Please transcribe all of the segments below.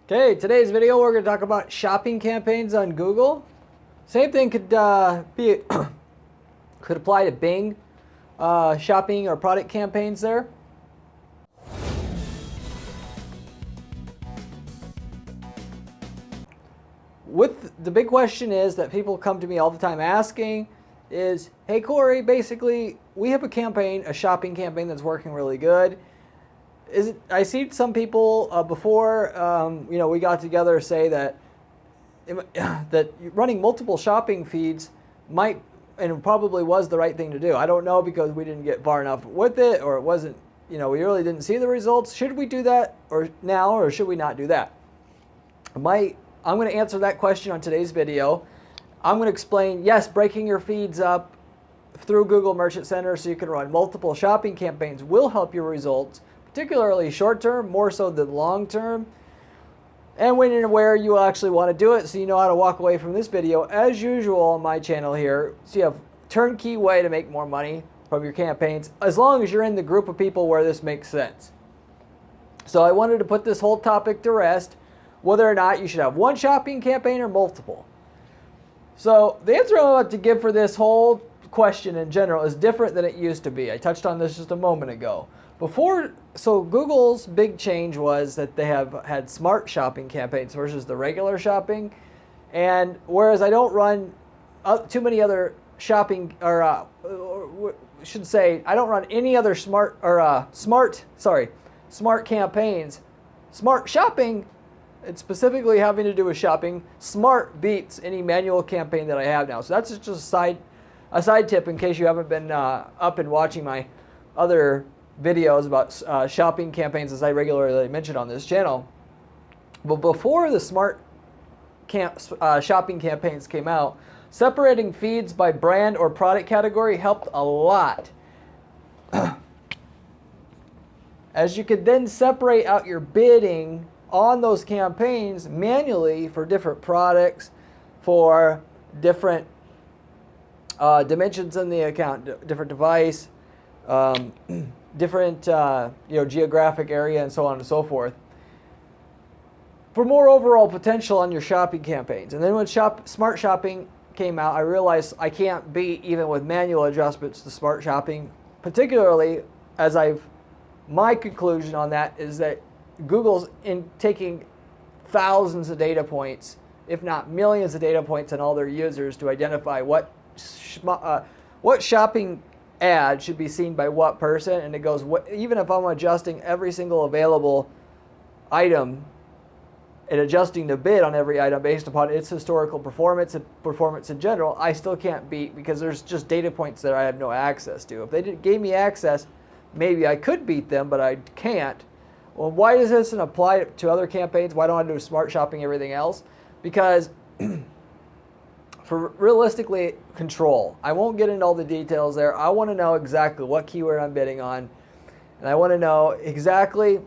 Okay, today's video we're going to talk about shopping campaigns on Google. Same thing could be could apply to Bing shopping or product campaigns there. With the big question is that people come to me all the time asking is, hey Corey, basically we have a campaign, a shopping campaign that's working really good. I see some people before we got together say that that running multiple shopping feeds might and probably was the right thing to do. I don't know because we didn't get far enough with it, or it wasn't, we really didn't see the results. Should we do that or should we not do that? I'm going to answer that question on today's video. I'm going to explain, yes, breaking your feeds up through Google Merchant Center so you can run multiple shopping campaigns will help your results, particularly short term, more so than long term. And when and where you actually want to do it so you know how to walk away from this video, as usual on my channel here, so you have turnkey way to make more money from your campaigns, as long as you're in the group of people where this makes sense. So I wanted to put this whole topic to rest, whether or not you should have one shopping campaign or multiple. So the answer I'm about to give for this whole question in general is different than it used to be. I touched on this just a moment ago. So Google's big change was that they have had smart shopping campaigns versus the regular shopping. And whereas I don't run too many other shopping, I don't run any other smart campaigns. Smart shopping, it's specifically having to do with shopping. Smart beats any manual campaign that I have now. So that's just a side tip in case you haven't been up and watching my other videos about shopping campaigns as I regularly mention on this channel. But before the smart shopping campaigns came out, separating feeds by brand or product category helped a lot. As you could then separate out your bidding on those campaigns manually for different products, for different dimensions in the account, different device, different geographic area, and so on and so forth, for more overall potential on your shopping campaigns. And then when smart shopping came out, I realized I can't beat, even with manual adjustments, the smart shopping, particularly as my conclusion on that is that Google's in taking thousands of data points, if not millions of data points on all their users to identify what shopping ad should be seen by what person, and it goes, even if I'm adjusting every single available item and adjusting the bid on every item based upon its historical performance and performance in general, I still can't beat, because there's just data points that I have no access to. If they gave me access, maybe I could beat them, but I can't. Well, why does this apply to other campaigns? Why don't I do smart shopping, everything else? Because for realistically, control. I won't get into all the details there. I want to know exactly what keyword I'm bidding on, and I want to know exactly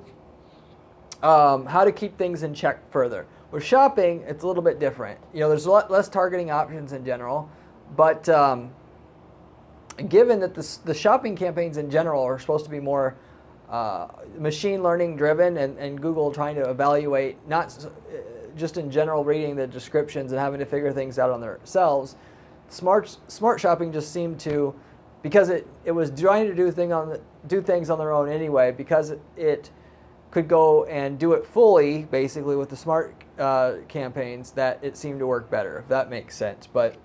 how to keep things in check further. With shopping, it's a little bit different. There's a lot less targeting options in general, but given that the shopping campaigns in general are supposed to be more machine learning driven, and Google trying to evaluate, not just in general reading the descriptions and having to figure things out on themselves, smart shopping just seemed to, because it was trying to do things on their own anyway, because it could go and do it fully, basically, with the smart campaigns, that it seemed to work better, if that makes sense. But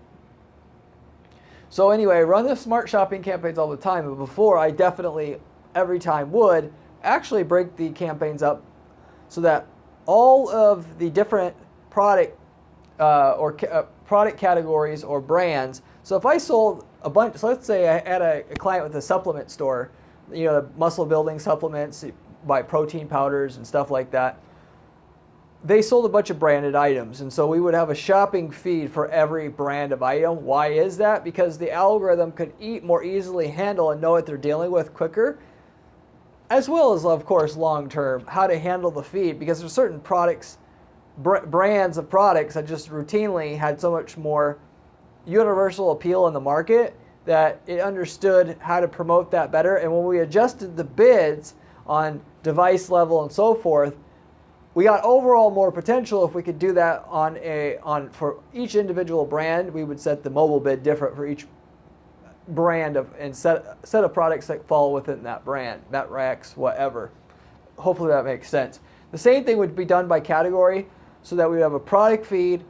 so anyway, I run the smart shopping campaigns all the time, but before I definitely every time would actually break the campaigns up so that all of the different product product categories or brands. So if I sold a bunch, so let's say I had a client with a supplement store, muscle building supplements, buy protein powders and stuff like that. They sold a bunch of branded items, and so we would have a shopping feed for every brand of item. Why is that? Because the algorithm could more easily handle and know what they're dealing with quicker, as well as, of course, long-term, how to handle the feed, because there's certain products, brands of products that just routinely had so much more universal appeal in the market that it understood how to promote that better. And when we adjusted the bids on device level and so forth, we got overall more potential if we could do that for each individual brand. We would set the mobile bid different for each brand and set of products that fall within that brand, that Rex, whatever. Hopefully that makes sense. The same thing would be done by category, so that we would have a product feed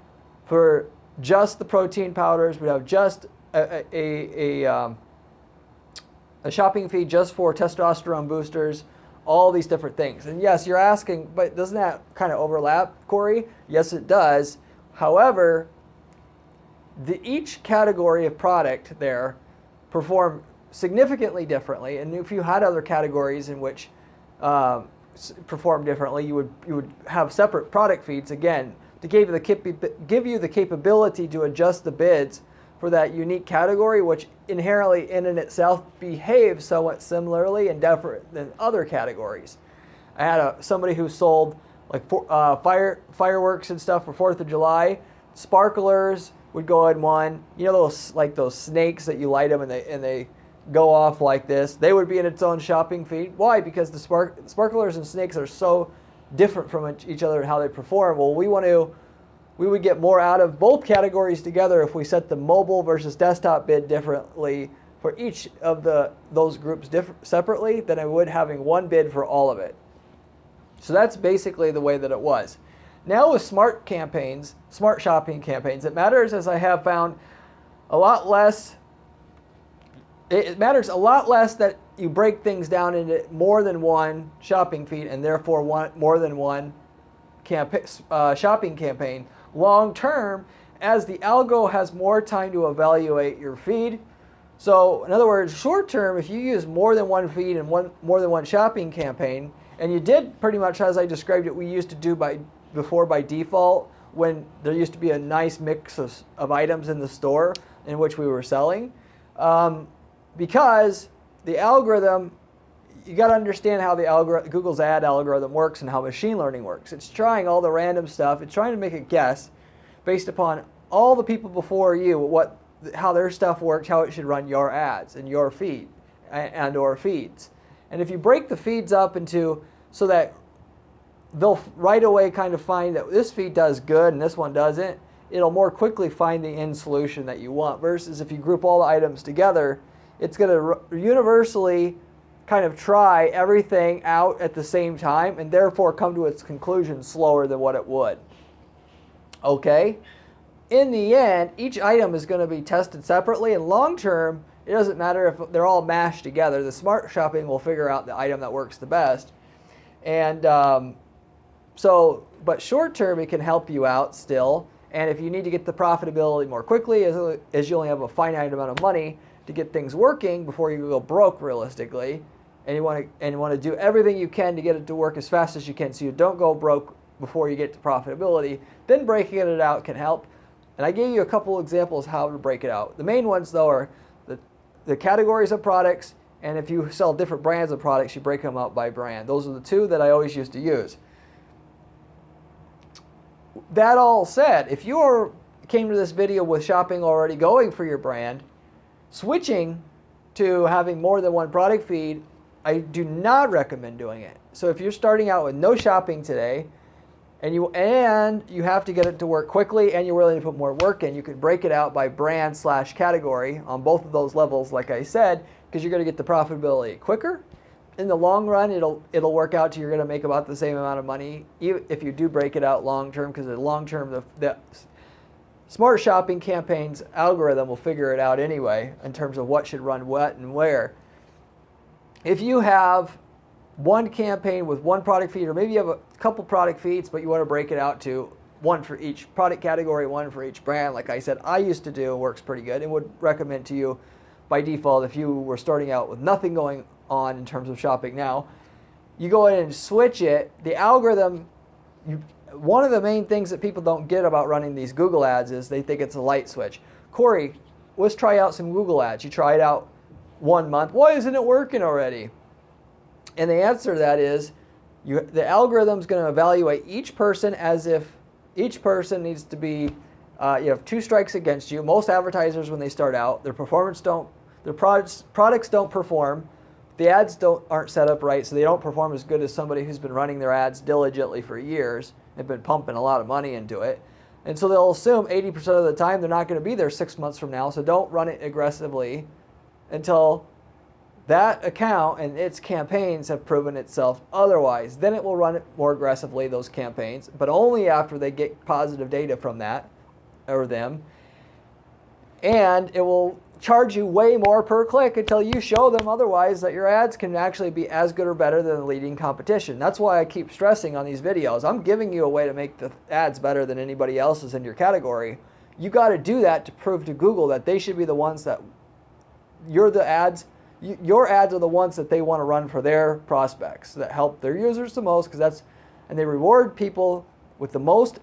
for just the protein powders. We'd have just a shopping feed just for testosterone boosters, all these different things. And yes, you're asking, but doesn't that kind of overlap, Corey? Yes, it does. However, each category of product there perform significantly differently. And if you had other categories in which perform differently, you would have separate product feeds, again, to give you the capability to adjust the bids for that unique category, which inherently in and itself behaves somewhat similarly and different than other categories. I had somebody who sold like fireworks and stuff for 4th of July. Sparklers would go in one. You know those snakes that you light them and they go off like this. They would be in its own shopping feed. Why? Because the sparklers and snakes are so different from each other and how they perform. Well, we would get more out of both categories together if we set the mobile versus desktop bid differently for each of those groups separately than I would having one bid for all of it. So that's basically the way that it was. Now with smart shopping campaigns, it matters, as I have found, a lot less. It matters a lot less that you break things down into more than one shopping feed and therefore more than one shopping campaign long term, as the algo has more time to evaluate your feed. So in other words, short term, if you use more than one feed and more than one shopping campaign, and you did pretty much as I described it, we used to do before by default, when there used to be a nice mix of items in the store in which we were selling. Because the algorithm, you got to understand how Google's ad algorithm works and how machine learning works. It's trying all the random stuff. It's trying to make a guess based upon all the people before you, how their stuff works, how it should run your ads and your feed or feeds. And if you break the feeds up so that they'll right away kind of find that this feed does good and this one doesn't, it'll more quickly find the end solution that you want. Versus if you group all the items together, it's going to universally kind of try everything out at the same time and therefore come to its conclusion slower than what it would. Okay? In the end, each item is going to be tested separately, and long term, it doesn't matter if they're all mashed together. The smart shopping will figure out the item that works the best. And but short term, it can help you out still. And if you need to get the profitability more quickly, as you only have a finite amount of money to get things working before you go broke realistically, and you want to do everything you can to get it to work as fast as you can so you don't go broke before you get to profitability, then breaking it out can help. And I gave you a couple examples how to break it out. The main ones though are the categories of products, and if you sell different brands of products, you break them out by brand. Those are the two that I always used to use. That all said, if you came to this video with shopping already going for your brand, switching to having more than one product feed, I do not recommend doing it. So if you're starting out with no shopping today, and you have to get it to work quickly, and you're willing to put more work in, you could break it out by brand/category on both of those levels, like I said, because you're going to get the profitability quicker. In the long run, it'll work out to you're going to make about the same amount of money if you do break it out long term, because the long term, the smart shopping campaigns algorithm will figure it out anyway in terms of what should run what and where. If you have one campaign with one product feed, or maybe you have a couple product feeds, but you want to break it out to one for each product category, one for each brand, like I said, I used to do, works pretty good, and would recommend to you by default if you were starting out with nothing going on in terms of shopping now. You go in and switch it. The algorithm, one of the main things that people don't get about running these Google ads is they think it's a light switch. Corey, let's try out some Google ads. You try it out 1 month. Why isn't it working already? And the answer to that is the algorithm's going to evaluate each person as if each person needs to be, you have 2 strikes against you. Most advertisers, when they start out, their products don't perform. The the ads aren't set up right, so they don't perform as good as somebody who's been running their ads diligently for years. They've been pumping a lot of money into it. And so they'll assume 80% of the time they're not going to be there 6 months from now, so don't run it aggressively until that account and its campaigns have proven itself otherwise. Then it will run it more aggressively, those campaigns, but only after they get positive data from that or them. And it will charge you way more per click until you show them otherwise that your ads can actually be as good or better than the leading competition. That's why I keep stressing on these videos. I'm giving you a way to make the ads better than anybody else's in your category. You got to do that to prove to Google that they should be the ones that your ads are the ones that they want to run for their prospects that help their users the most, and they reward people with the most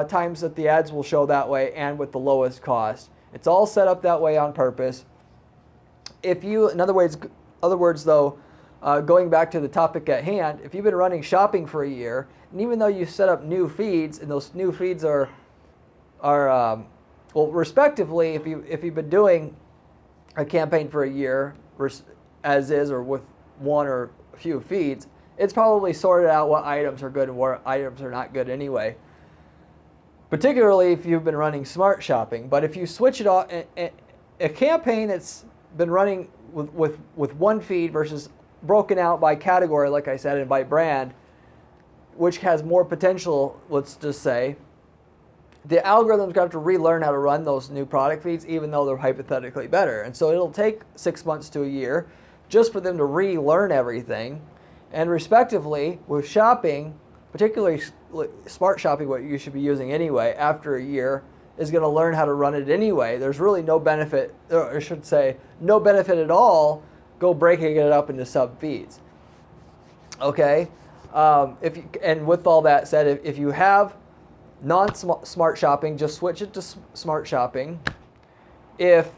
times that the ads will show that way and with the lowest cost. It's all set up that way on purpose. In other words though, going back to the topic at hand, if you've been running shopping for a year, and even though you set up new feeds, and those new feeds are respectively, if you've been doing a campaign for a year, as is, or with one or a few feeds, it's probably sorted out what items are good and what items are not good anyway. Particularly if you've been running smart shopping. But if you switch it off, a campaign that's been running with one feed versus broken out by category, like I said, and by brand, which has more potential, let's just say, the algorithm's got to relearn how to run those new product feeds, even though they're hypothetically better. And so it'll take 6 months to a year just for them to relearn everything. And respectively, with shopping, particularly smart shopping, what you should be using anyway, after a year, is going to learn how to run it anyway. There's really no benefit, or I should say, no benefit at all, go breaking it up into sub-feeds. Okay? And with all that said, if you have non-smart shopping, just switch it to smart shopping. If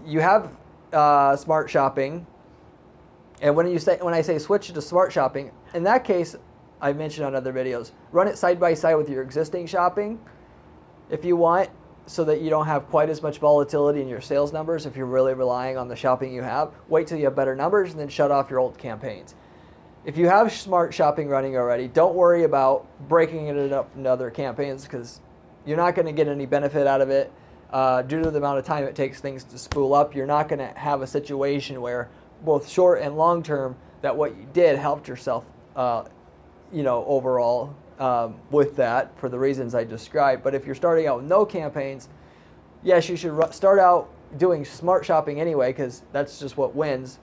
you have smart shopping, and when I say switch it to smart shopping, in that case, I mentioned on other videos, run it side by side with your existing shopping if you want, so that you don't have quite as much volatility in your sales numbers if you're really relying on the shopping you have. Wait till you have better numbers and then shut off your old campaigns. If you have smart shopping running already, don't worry about breaking it up into other campaigns, because you're not going to get any benefit out of it. Due to the amount of time it takes things to spool up, you're not going to have a situation where both short and long term that what you did helped yourself overall with that for the reasons I described. But if you're starting out with no campaigns, yes, you should start out doing smart shopping anyway, because that's just what wins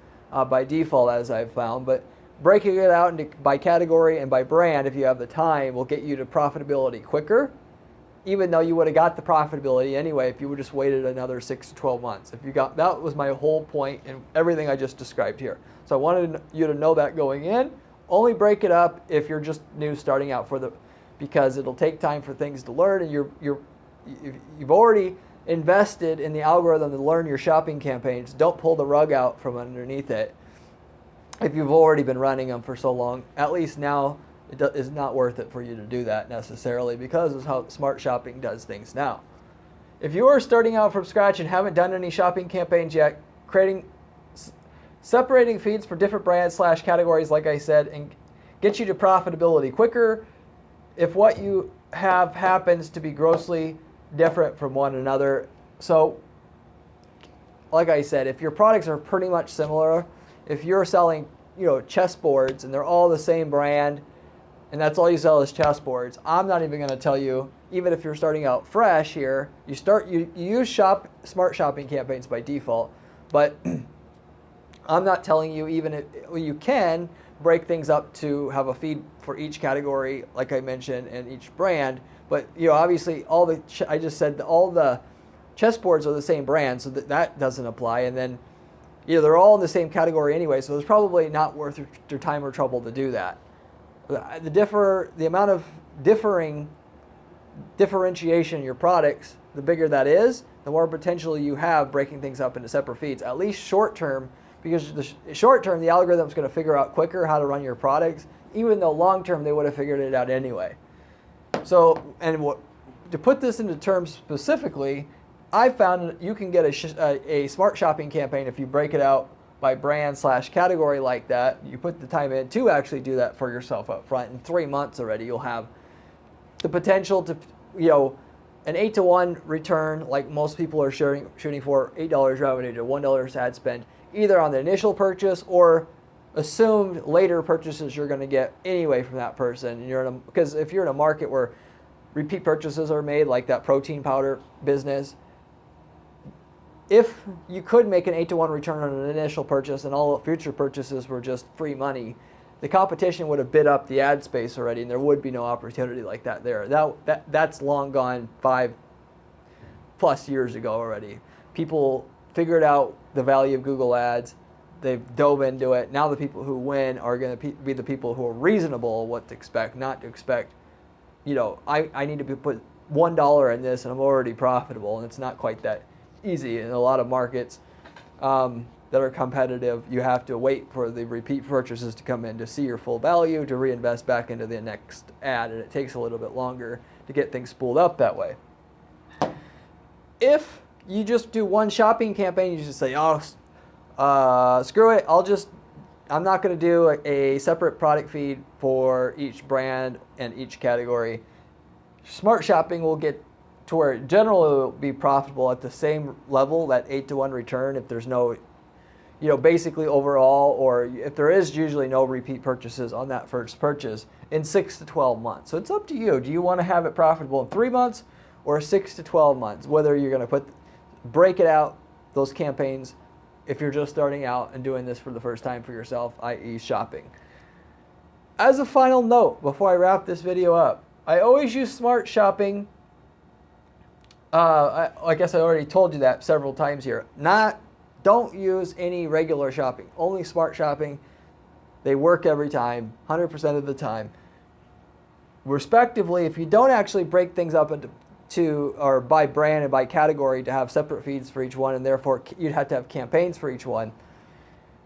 by default, as I've found. But breaking it out by category and by brand, if you have the time, will get you to profitability quicker, even though you would have got the profitability anyway if you would just waited another 6 to 12 months. That was my whole point in everything I just described here. So I wanted you to know that going in. Only break it up if you're just new starting out because it'll take time for things to learn, and you've already invested in the algorithm to learn your shopping campaigns. Don't pull the rug out from underneath it if you've already been running them for so long. At least now it is not worth it for you to do that necessarily, because of how smart shopping does things now. If you are starting out from scratch and haven't done any shopping campaigns yet, separating feeds for different brands / categories, like I said, and get you to profitability quicker if what you have happens to be grossly different from one another. So, like I said, if your products are pretty much similar, if you're selling, chessboards and they're all the same brand, and that's all you sell is chessboards, I'm not even going to tell you, even if you're starting out fresh here, you use smart shopping campaigns by default, but I'm not telling you, even if you can break things up to have a feed for each category, like I mentioned, and each brand. But obviously, I just said all the chessboards are the same brand, so that doesn't apply. And then, they're all in the same category anyway, so it's probably not worth your time or trouble to do that. The amount of differentiation in your products, the bigger that is, the more potential you have breaking things up into separate feeds, at least short term. Because short term, the algorithm's going to figure out quicker how to run your products, even though long term they would have figured it out anyway. So, to put this into terms specifically, I found you can get a smart shopping campaign if you break it out by brand / category like that, you put the time in to actually do that for yourself up front. In 3 months already, you'll have the potential to, an 8-to-1 return, like most people are shooting for, $8 revenue to $1 ad spend, either on the initial purchase or assumed later purchases you're going to get anyway from that person. Because if you're in a market where repeat purchases are made, like that protein powder business, if you could make an 8-to-1 return on an initial purchase and all future purchases were just free money, the competition would have bid up the ad space already, and there would be no opportunity like that there. That's long gone 5+ years ago already. People figured out the value of Google Ads. They've dove into it. Now the people who win are going to be the people who are reasonable what to expect, not to expect, I need to put $1 in this and I'm already profitable, and it's not quite that easy. In a lot of markets that are competitive, you have to wait for the repeat purchases to come in to see your full value, to reinvest back into the next ad, and it takes a little bit longer to get things spooled up that way. If you just do one shopping campaign, you just say, screw it, I'm not going to do a separate product feed for each brand and each category. Smart shopping will get to where it generally will be profitable at the same level, that 8-to-1 return, if there's no, basically overall, or if there is usually no repeat purchases on that first purchase in 6 to 12 months. So it's up to you. Do you want to have it profitable in 3 months or 6 to 12 months? Whether you're going to break it out, those campaigns, if you're just starting out and doing this for the first time for yourself, i.e. shopping. As a final note, before I wrap this video up, I always use smart shopping. I guess I already told you that several times here. Don't use any regular shopping, only smart shopping. They work every time, 100% of the time. Respectively, if you don't actually break things up or by brand and by category to have separate feeds for each one, and therefore you'd have to have campaigns for each one,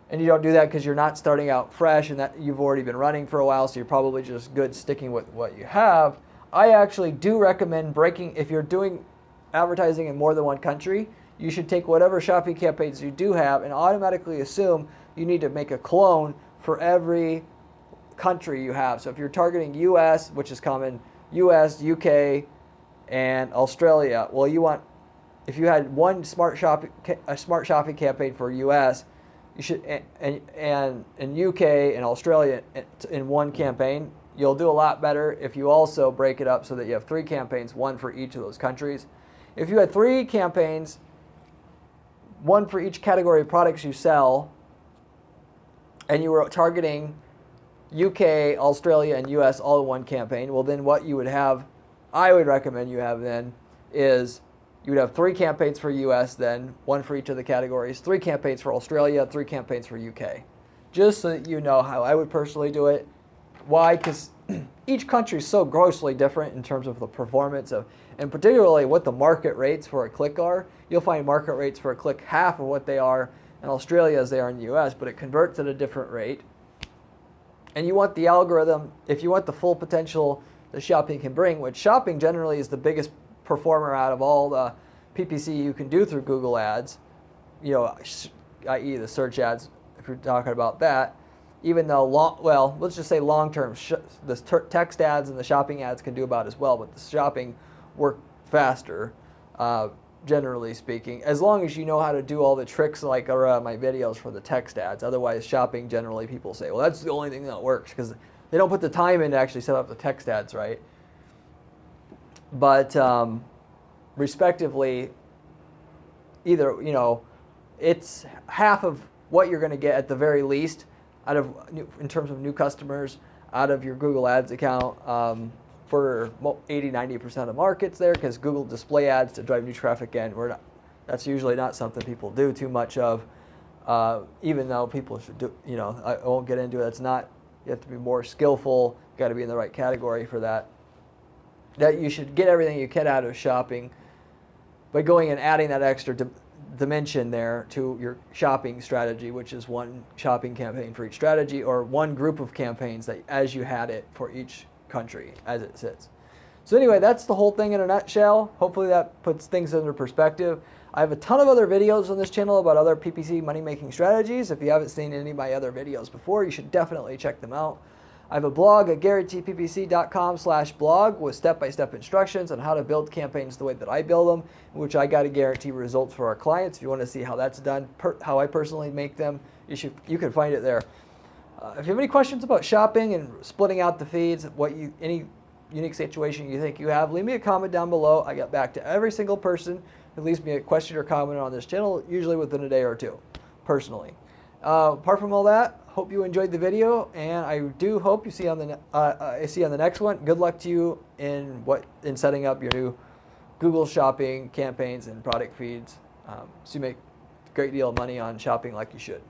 and you don't do that because you're not starting out fresh and that you've already been running for a while, so you're probably just good sticking with what you have, I actually do recommend breaking. If you're doing advertising in more than one country, you should take whatever shopping campaigns you do have and automatically assume you need to make a clone for every country you have. So if you're targeting US, which is common, US, UK, and Australia, well, if you had a smart shopping campaign for US, you should, and UK and Australia in one campaign, you'll do a lot better if you also break it up so that you have 3 campaigns, one for each of those countries. If you had 3 campaigns, one for each category of products you sell, and you were targeting UK, Australia, and US all in one campaign, well then what you would have, I would recommend you have then, is you would have 3 campaigns for US then, one for each of the categories, 3 campaigns for Australia, 3 campaigns for UK. Just so that you know how I would personally do it. Why? Because each country is so grossly different in terms of the performance of, and particularly what the market rates for a click are. You'll find market rates for a click half of what they are in Australia as they are in the US, but it converts at a different rate. And you want the algorithm, if you want the full potential that shopping can bring, which shopping generally is the biggest performer out of all the PPC you can do through Google Ads, i.e. the search ads, if you're talking about that. Even though, let's just say long-term, the text ads and the shopping ads can do about as well, but the shopping work faster, generally speaking, as long as you know how to do all the tricks like around my videos for the text ads. Otherwise, shopping, generally, people say, well, that's the only thing that works, because they don't put the time in to actually set up the text ads, right? But, respectively, either, it's half of what you're going to get at the very least in terms of new customers out of your Google Ads account for 80-90% of markets there, because Google display ads to drive new traffic in, that's usually not something people do too much of, even though people should do, I won't get into it. It's not, you have to be more skillful, you got to be in the right category for that. That you should get everything you can out of shopping by going and adding that extra dimension there to your shopping strategy, which is one shopping campaign for each strategy, or one group of campaigns that as you had it for each country as it sits. So anyway, that's the whole thing in a nutshell. Hopefully that puts things into perspective. I have a ton of other videos on this channel about other PPC money-making strategies. If you haven't seen any of my other videos before, you should definitely check them out. I have a blog at GaryTPPC.com/blog with step-by-step instructions on how to build campaigns the way that I build them, in which I got to guarantee results for our clients. If you want to see how that's done, how I personally make them, you can find it there. If you have any questions about shopping and splitting out the feeds, any unique situation you think you have, leave me a comment down below. I get back to every single person who leaves me a question or comment on this channel, usually within a day or two, personally. Apart from all that, hope you enjoyed the video, and I do hope you see on the next one. Good luck to you in setting up your new Google shopping campaigns and product feeds, so you make a great deal of money on shopping like you should.